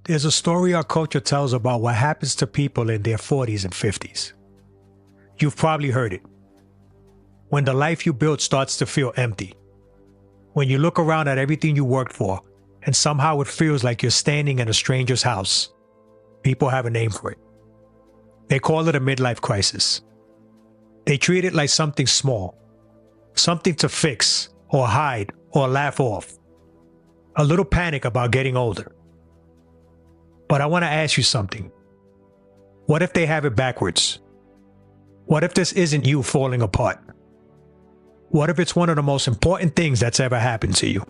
There's a story our culture tells about what happens to people in their 40s and 50s. You've probably heard it. When the life you built starts to feel empty. When you look around at everything you worked for and somehow it feels like you're standing in a stranger's house. People have a name for it. They call it a midlife crisis. They treat it like something small, something to fix or hide or laugh off. A little panic about getting older. But I want to ask you something. What if they have it backwards? What if this isn't you falling apart? What if it's one of the most important things that's ever happened to you?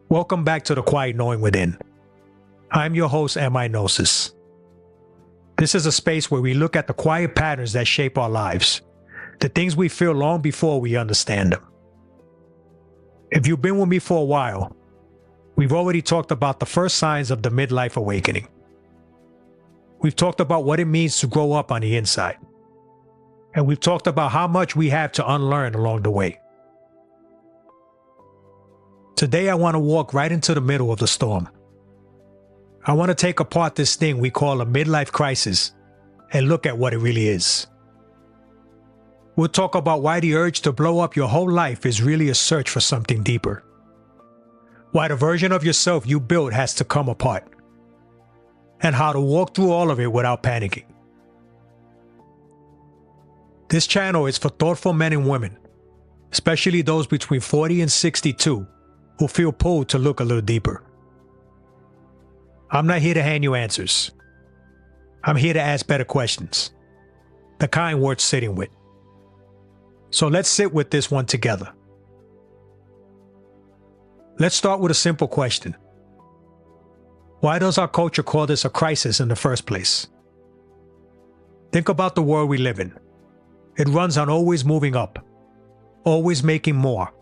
Welcome back to The Quiet Knowing Within. I'm your host, M.I. Gnosis. This is a space where we look at the quiet patterns that shape our lives, the things we feel long before we understand them. If you've been with me for a while, we've already talked about the first signs of the midlife awakening. We've talked about what it means to grow up on the inside. And we've talked about how much we have to unlearn along the way. Today I want to walk right into the middle of the storm. I want to take apart this thing we call a midlife crisis and look at what it really is. We'll talk about why the urge to blow up your whole life is really a search for something deeper. Why the version of yourself you built has to come apart. And how to walk through all of it without panicking. This channel is for thoughtful men and women, especially those between 40 and 62 who feel pulled to look a little deeper. I'm not here to hand you answers. I'm here to ask better questions, the kind worth sitting with. So let's sit with this one together. Let's start with a simple question. Why does our culture call this a crisis in the first place? Think about the world we live in. It runs on always moving up, always making more,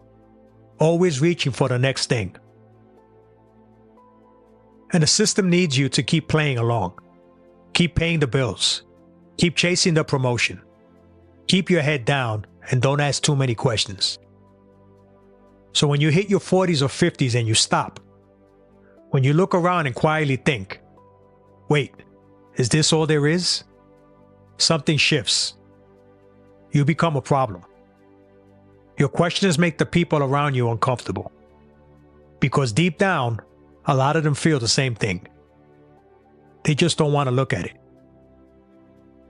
always reaching for the next thing. And the system needs you to keep playing along, keep paying the bills, keep chasing the promotion, keep your head down and don't ask too many questions. So when you hit your 40s or 50s and you stop, when you look around and quietly think, wait, is this all there is? Something shifts. You become a problem. Your questions make the people around you uncomfortable. Because deep down, a lot of them feel the same thing. They just don't want to look at it.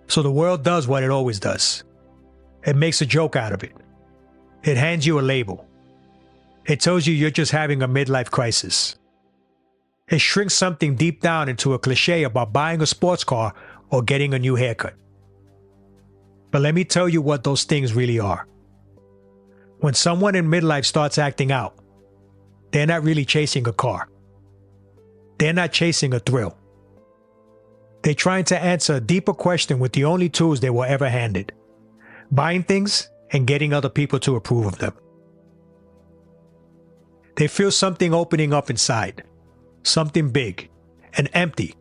So the world does what it always does. It makes a joke out of it. It hands you a label. It tells you you're just having a midlife crisis. It shrinks something deep down into a cliche about buying a sports car or getting a new haircut. But let me tell you what those things really are. When someone in midlife starts acting out, they're not really chasing a car. They're not chasing a thrill. They're trying to answer a deeper question with the only tools they were ever handed: buying things and getting other people to approve of them. They feel something opening up inside, something big and empty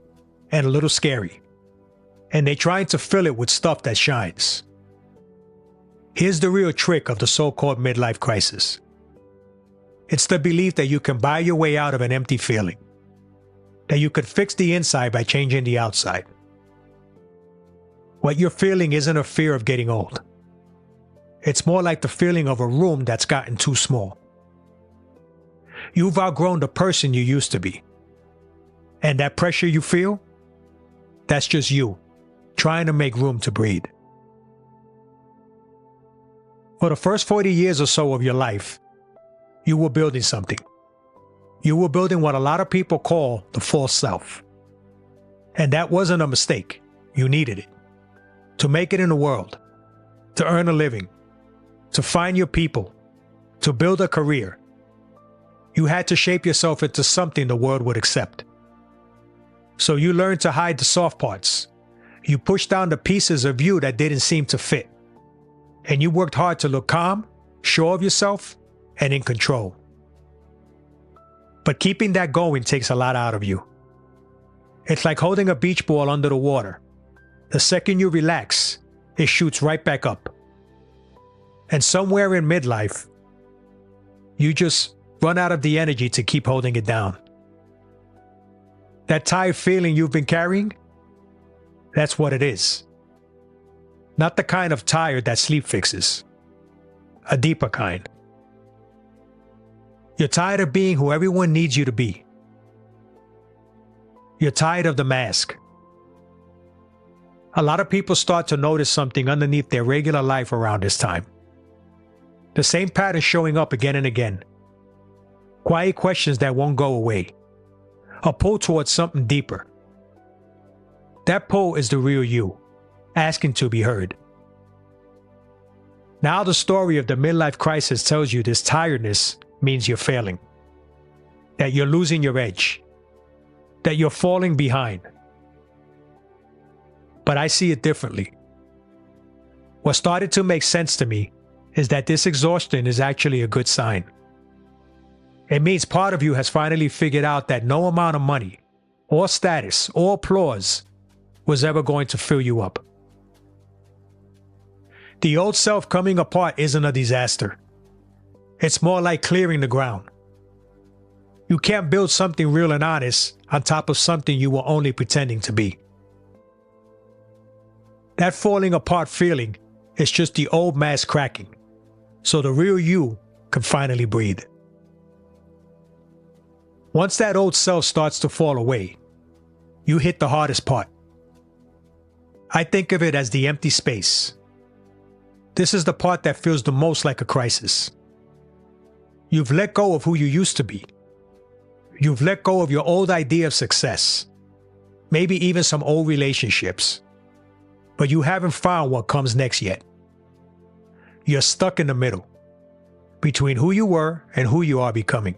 and a little scary. And they're trying to fill it with stuff that shines. Here's the real trick of the so-called midlife crisis. It's the belief that you can buy your way out of an empty feeling. That you could fix the inside by changing the outside. What you're feeling isn't a fear of getting old. It's more like the feeling of a room that's gotten too small. You've outgrown the person you used to be. And that pressure you feel? That's just you, trying to make room to breathe. For the first 40 years or so of your life, you were building something. You were building what a lot of people call the false self. And that wasn't a mistake. You needed it. To make it in the world. To earn a living. To find your people. To build a career. You had to shape yourself into something the world would accept. So you learned to hide the soft parts. You pushed down the pieces of you that didn't seem to fit. And you worked hard to look calm, sure of yourself, and in control. But keeping that going takes a lot out of you. It's like holding a beach ball under the water. The second you relax, it shoots right back up. And somewhere in midlife, you just run out of the energy to keep holding it down. That tired feeling you've been carrying? That's what it is. Not the kind of tired that sleep fixes. A deeper kind. You're tired of being who everyone needs you to be. You're tired of the mask. A lot of people start to notice something underneath their regular life around this time. The same pattern showing up again and again. Quiet questions that won't go away. A pull towards something deeper. That pull is the real you, asking to be heard. Now the story of the midlife crisis tells you this tiredness means you're failing. That you're losing your edge. That you're falling behind. But I see it differently. What started to make sense to me is that this exhaustion is actually a good sign. It means part of you has finally figured out that no amount of money, or status, or applause was ever going to fill you up. The old self coming apart isn't a disaster. It's more like clearing the ground. You can't build something real and honest on top of something you were only pretending to be. That falling apart feeling is just the old mask cracking, so the real you can finally breathe. Once that old self starts to fall away, you hit the hardest part. I think of it as the empty space. This is the part that feels the most like a crisis. You've let go of who you used to be. You've let go of your old idea of success, maybe even some old relationships. But you haven't found what comes next yet. You're stuck in the middle, between who you were and who you are becoming.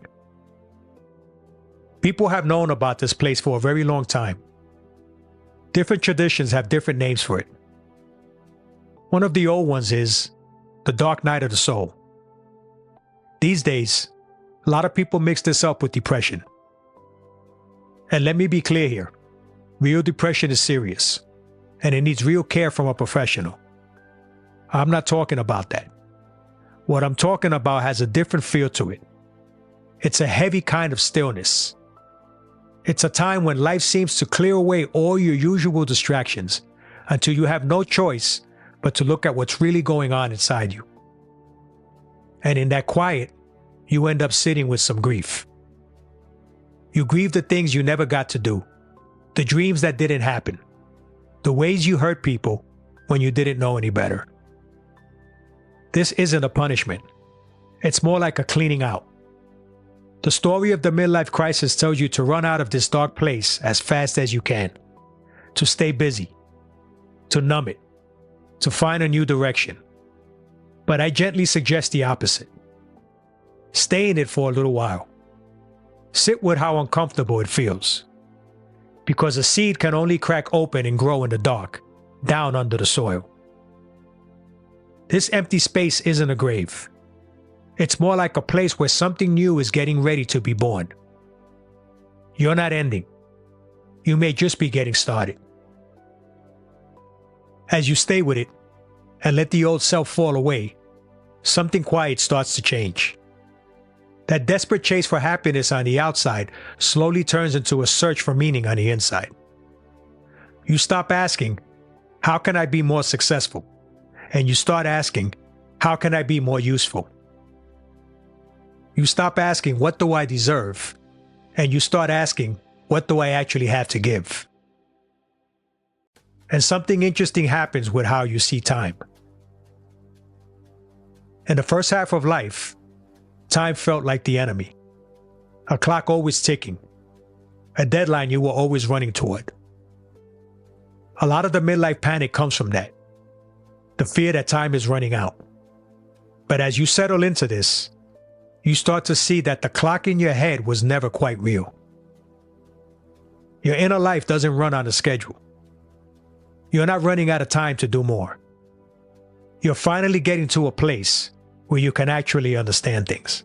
People have known about this place for a very long time. Different traditions have different names for it. One of the old ones is the dark night of the soul. These days, a lot of people mix this up with depression. And let me be clear here, real depression is serious, and it needs real care from a professional. I'm not talking about that. What I'm talking about has a different feel to it. It's a heavy kind of stillness. It's a time when life seems to clear away all your usual distractions until you have no choice but to look at what's really going on inside you. And in that quiet, you end up sitting with some grief. You grieve the things you never got to do, the dreams that didn't happen, the ways you hurt people when you didn't know any better. This isn't a punishment. It's more like a cleaning out. The story of the midlife crisis tells you to run out of this dark place as fast as you can, to stay busy, to numb it, to find a new direction. But I gently suggest the opposite. Stay in it for a little while. Sit with how uncomfortable it feels. Because a seed can only crack open and grow in the dark, down under the soil. This empty space isn't a grave. It's more like a place where something new is getting ready to be born. You're not ending. You may just be getting started. As you stay with it and let the old self fall away, something quiet starts to change. That desperate chase for happiness on the outside slowly turns into a search for meaning on the inside. You stop asking, how can I be more successful? And you start asking, how can I be more useful? You stop asking, what do I deserve? And you start asking, what do I actually have to give? And something interesting happens with how you see time. In the first half of life, time felt like the enemy. A clock always ticking. A deadline you were always running toward. A lot of the midlife panic comes from that. The fear that time is running out. But as you settle into this, you start to see that the clock in your head was never quite real. Your inner life doesn't run on a schedule. You're not running out of time to do more. You're finally getting to a place where you can actually understand things.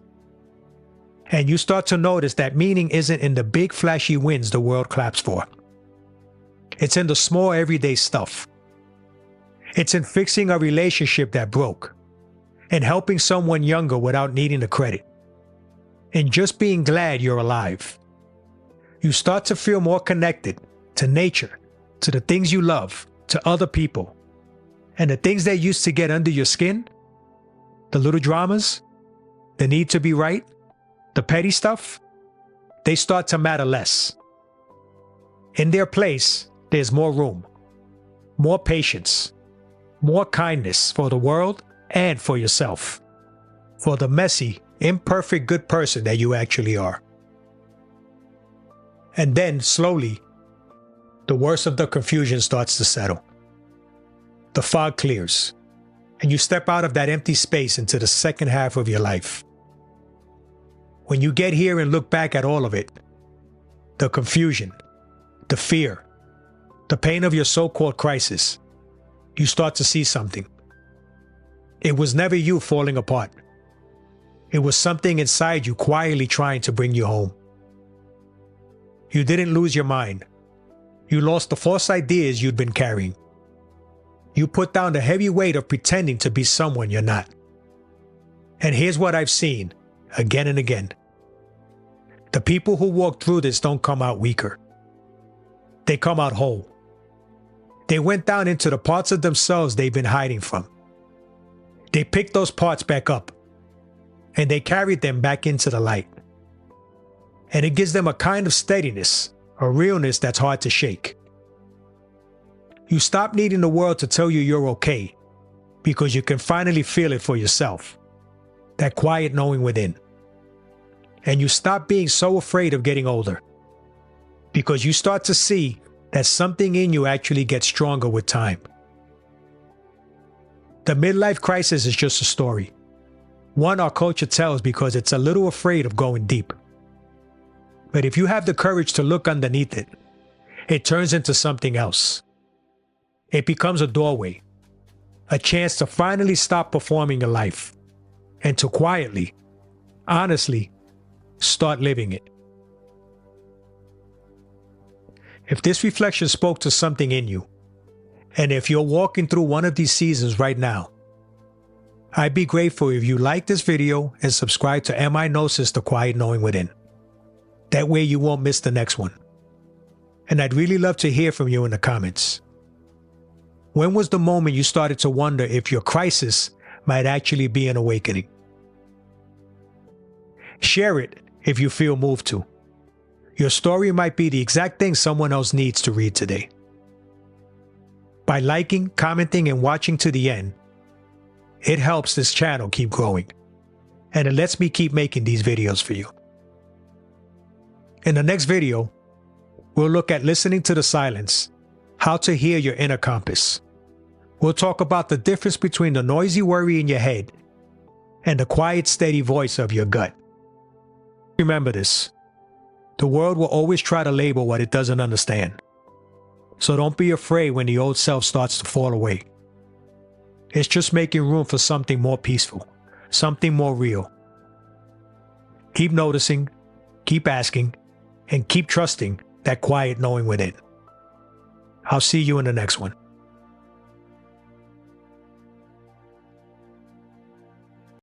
And you start to notice that meaning isn't in the big flashy wins the world claps for. It's in the small everyday stuff. It's in fixing a relationship that broke, in helping someone younger without needing the credit, in just being glad you're alive. You start to feel more connected to nature, to the things you love, to other people. And the things that used to get under your skin, the little dramas, the need to be right, the petty stuff, they start to matter less. In their place, there's more room, more patience, more kindness for the world and for yourself, for the messy, imperfect good person that you actually are. And then, slowly, the worst of the confusion starts to settle. The fog clears, and you step out of that empty space into the second half of your life. When you get here and look back at all of it, the confusion, the fear, the pain of your so-called crisis, you start to see something. It was never you falling apart. It was something inside you quietly trying to bring you home. You didn't lose your mind. You lost the false ideas you'd been carrying. You put down the heavy weight of pretending to be someone you're not. And here's what I've seen again and again. The people who walk through this don't come out weaker. They come out whole. They went down into the parts of themselves they've been hiding from. They picked those parts back up, and they carried them back into the light. And it gives them a kind of steadiness, a realness that's hard to shake. You stop needing the world to tell you you're okay, because you can finally feel it for yourself, that quiet knowing within. And you stop being so afraid of getting older, because you start to see that something in you actually gets stronger with time. The midlife crisis is just a story, one our culture tells because it's a little afraid of going deep. But if you have the courage to look underneath it, it turns into something else. It becomes a doorway, a chance to finally stop performing your life, and to quietly, honestly, start living it. If this reflection spoke to something in you, and if you're walking through one of these seasons right now, I'd be grateful if you like this video and subscribe to Am I Gnosis, The Quiet Knowing Within. That way you won't miss the next one. And I'd really love to hear from you in the comments. When was the moment you started to wonder if your crisis might actually be an awakening? Share it if you feel moved to. Your story might be the exact thing someone else needs to read today. By liking, commenting, and watching to the end, it helps this channel keep growing, and it lets me keep making these videos for you. In the next video, we'll look at listening to the silence, how to hear your inner compass. We'll talk about the difference between the noisy worry in your head and the quiet, steady voice of your gut. Remember this, the world will always try to label what it doesn't understand. So don't be afraid when the old self starts to fall away. It's just making room for something more peaceful, something more real. Keep noticing, keep asking, and keep trusting that quiet knowing within. I'll see you in the next one.